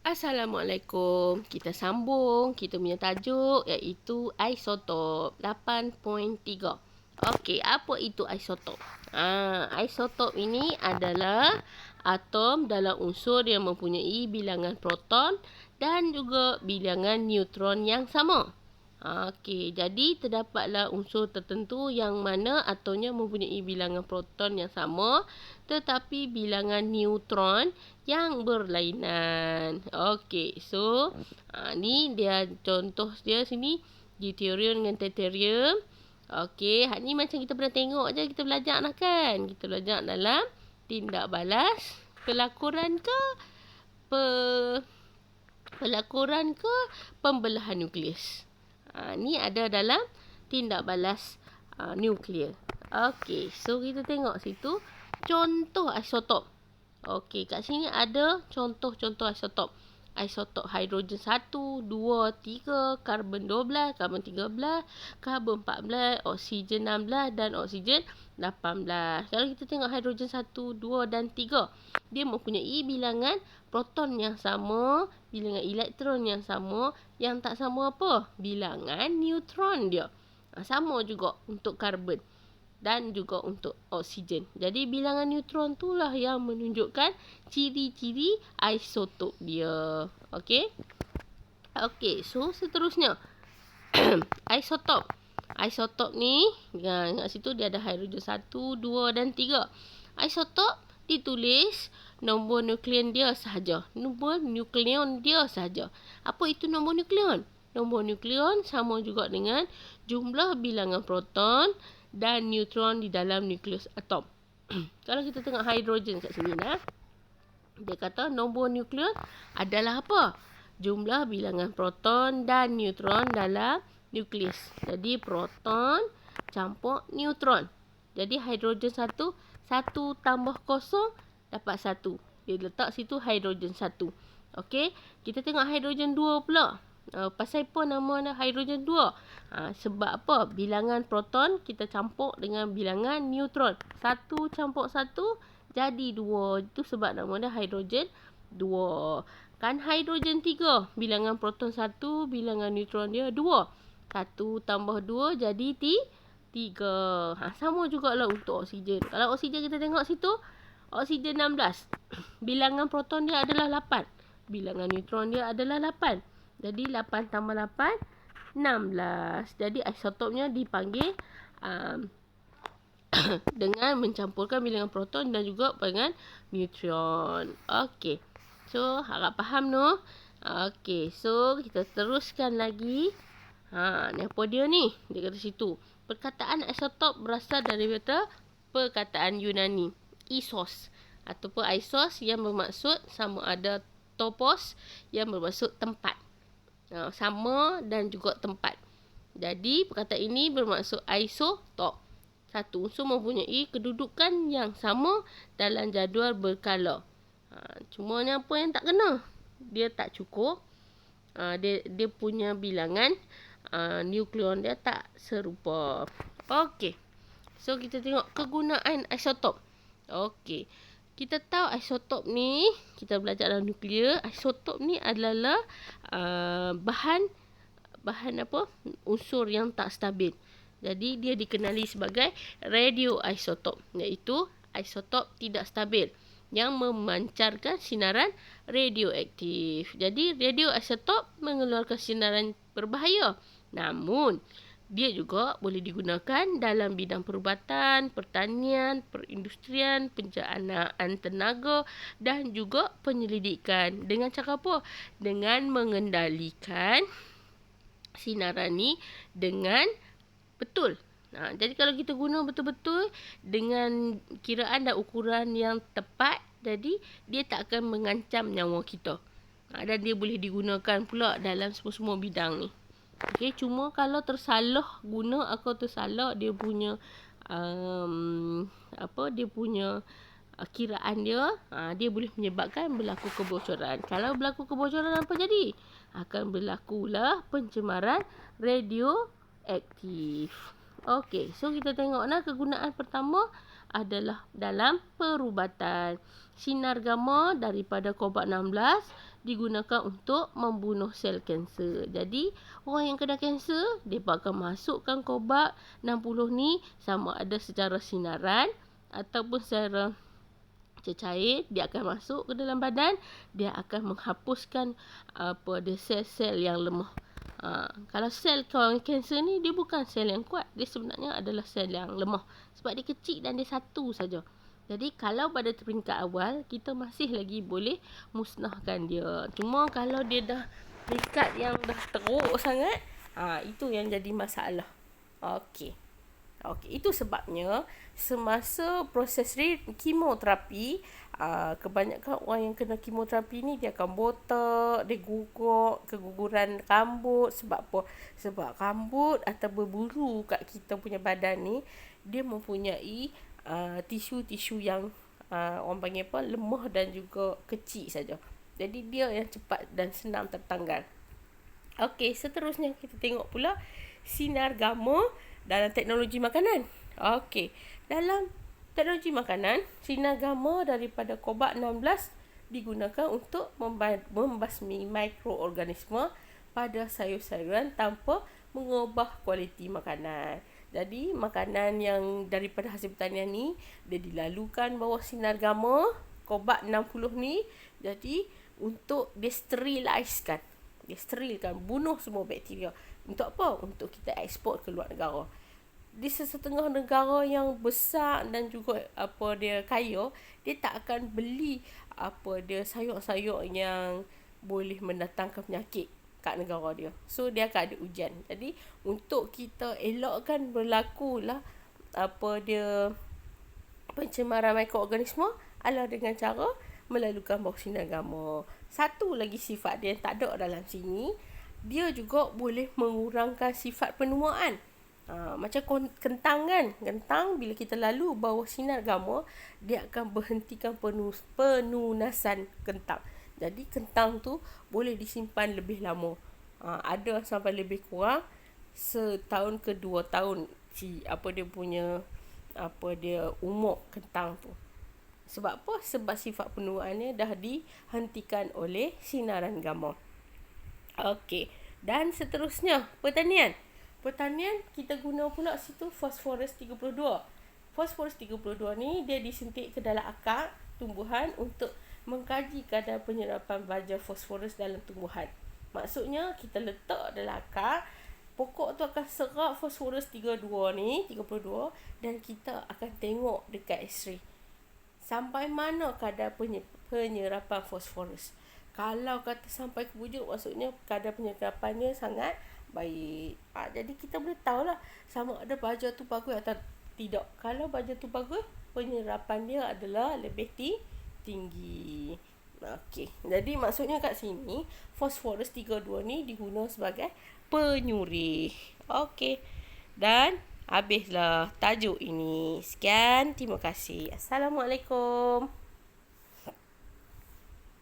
Assalamualaikum. Kita sambung. Kita punya tajuk iaitu isotop 8.3. Okey, apa itu isotop? Isotop ini adalah atom dalam unsur yang mempunyai bilangan proton dan juga bilangan neutron yang sama. Okey, jadi terdapatlah unsur tertentu yang mana atomnya mempunyai bilangan proton yang sama tetapi bilangan neutron yang berlainan. Okey, so ni dia contoh dia sini, deuterium dengan tritium. Okey, hak ni macam kita pernah tengok je, kita belajar lah kan. Kita belajar dalam tindak balas, pelakuran ke pelakuran ke pembelahan nukleus. Ni ada dalam tindak balas nuklear. Okey, so kita tengok situ contoh isotop. Okey, kat sini ada contoh-contoh isotop. Isotop hidrogen 1, 2, 3, karbon 12, karbon 13, karbon 14, oksigen 16 dan oksigen 18. Kalau kita tengok hidrogen 1, 2 dan 3, dia mempunyai bilangan proton yang sama, bilangan elektron yang sama. Yang tak sama apa? Bilangan neutron dia. Sama juga untuk karbon dan juga untuk oksigen. Jadi bilangan neutron itulah yang menunjukkan ciri-ciri isotop dia. Okey? Okey, so seterusnya. Isotop. Isotop ni, ingat situ dia ada hidrogen 1, 2 dan 3. Isotop ditulis nombor nukleon dia sahaja. Nombor nukleon dia sahaja. Apa itu nombor nukleon? Nombor nukleon sama juga dengan jumlah bilangan proton dan neutron di dalam nukleus atom. Kalau kita tengok hidrogen kat sini nah. Dia kata nombor nukleon adalah apa? Jumlah bilangan proton dan neutron dalam nukleus. Jadi proton campur neutron. Jadi hidrogen 1 tambah kosong dapat 1. Dia letak situ hidrogen 1. Okey, kita tengok hidrogen 2 pula. Pasal apa nama dia hidrogen 2? Sebab apa? Bilangan proton kita campur dengan bilangan neutron. 1 campur 1 jadi 2. Itu sebab nama dia hidrogen 2. Kan hidrogen 3. Bilangan proton 1, bilangan neutron dia 2. 1 tambah 2 jadi 3. Sama jugalah untuk oksigen. Kalau oksigen kita tengok situ, oksigen 16. Bilangan proton dia adalah 8. Bilangan neutron dia adalah 8. Jadi 8 tambah 8, 16. Jadi isotopnya dipanggil dengan mencampurkan bilangan proton dan juga dengan neutron. Okey. So, harap faham no? Okey. So, kita teruskan lagi. Ni apa dia ni? Dia kata situ. Perkataan isotop berasal daripada perkataan Yunani. Isos. Ataupun isos yang bermaksud sama ada topos yang bermaksud tempat. Sama dan juga tempat. Jadi perkataan ini bermaksud isotop. Satu unsur mempunyai kedudukan yang sama dalam jadual berkala. Cuma ni apa yang tak kena? Dia tak cukup. Dia punya bilangan nukleon dia tak serupa. Okey. So kita tengok kegunaan isotop. Okey. Kita tahu isotop ni, kita belajar dalam nuklear, isotop ni adalah bahan apa? Unsur yang tak stabil. Jadi dia dikenali sebagai radioisotop, iaitu isotop tidak stabil yang memancarkan sinaran radioaktif. Jadi radioisotop mengeluarkan sinaran berbahaya. Namun dia juga boleh digunakan dalam bidang perubatan, pertanian, perindustrian, penyelenggaraan tenaga dan juga penyelidikan. Dengan cara apa? Dengan mengendalikan sinaran ni dengan betul. Jadi kalau kita guna betul-betul dengan kiraan dan ukuran yang tepat, jadi dia tak akan mengancam nyawa kita. Dan dia boleh digunakan pula dalam semua-semua bidang ni. Okey, cuma kalau tersalah guna atau tersalah dia punya dia punya kiraan dia, dia boleh menyebabkan berlaku kebocoran. Kalau berlaku kebocoran apa jadi? Akan berlakulah pencemaran radioaktif. Okey, so kita tengoklah kegunaan pertama adalah dalam perubatan. Sinar gamma daripada kobalt 16 digunakan untuk membunuh sel kanser. Jadi, orang yang kena kanser, dia akan masukkan Cobalt 60 ni sama ada secara sinaran ataupun secara cecair, dia akan masuk ke dalam badan, dia akan menghapuskan sel-sel yang lemah. Kalau sel kanser ni dia bukan sel yang kuat, dia sebenarnya adalah sel yang lemah sebab dia kecil dan dia satu saja. Jadi kalau pada peringkat awal kita masih lagi boleh musnahkan dia. Cuma kalau dia dah peringkat yang dah teruk sangat, itu yang jadi masalah. Okey. Itu sebabnya semasa proses kemoterapi, kebanyakan orang yang kena kemoterapi ni dia akan botak, dia gugur, keguguran rambut. Sebab apa? Sebab rambut atau berbulu kat kita punya badan ni, dia mempunyai tisu-tisu yang orang panggil lemah dan juga kecil saja. Jadi dia yang cepat dan senang tertanggal. Okey, seterusnya kita tengok pula sinar gamma dalam teknologi makanan. Okey, dalam teknologi makanan, sinar gamma daripada Cobalt 16 digunakan untuk membasmi mikroorganisma pada sayur-sayuran tanpa mengubah kualiti makanan. Jadi, makanan yang daripada hasil pertanian ni, dia dilalukan bawah sinar gamma Cobalt 60 ni. Jadi, untuk disteriliskan. Dia sterilkan, bunuh semua bakteria. Untuk apa? Untuk kita ekspor ke luar negara. Di setengah negara yang besar dan juga dia kaya, dia tak akan beli sayur-sayur yang boleh mendatangkan penyakit kat negara dia. So dia akan ada ujian. Jadi untuk kita elakkan berlakulah pencemaran mikroorganisma adalah dengan cara melalukan bawah sinar gamma. Satu lagi sifat dia yang tak ada dalam sini, dia juga boleh mengurangkan sifat penuaan. Macam kentang kan. Kentang bila kita lalu bawah sinar gamma, dia akan berhentikan penunasan kentang. Jadi kentang tu boleh disimpan lebih lama. Ada sampai lebih kurang setahun ke 2 tahun dia umur kentang tu. Sebab apa? Sebab sifat penuaannya dah dihentikan oleh sinaran gamma. Okey. Dan seterusnya, pertanian. Pertanian, kita guna pula situ fosforus 32. Fosforus 32 ni, dia disuntik ke dalam akar tumbuhan untuk mengkaji kadar penyerapan baja fosforus dalam tumbuhan. Maksudnya, kita letak dalam akar, pokok tu akan serap fosforus 32 dan kita akan tengok dekat X-ray sampai mana kadar penyerapan fosforus. Kalau kata sampai ke wujud, maksudnya kadar penyerapannya sangat baik. Jadi kita boleh tahulah sama ada baja tu bagus atau tidak. Kalau baja tu bagus, penyerapan dia adalah lebih tinggi. Okey. Jadi maksudnya kat sini fosforus 32 ni diguna sebagai penyurih. Okey. Dan habislah tajuk ini. Sekian, terima kasih. Assalamualaikum.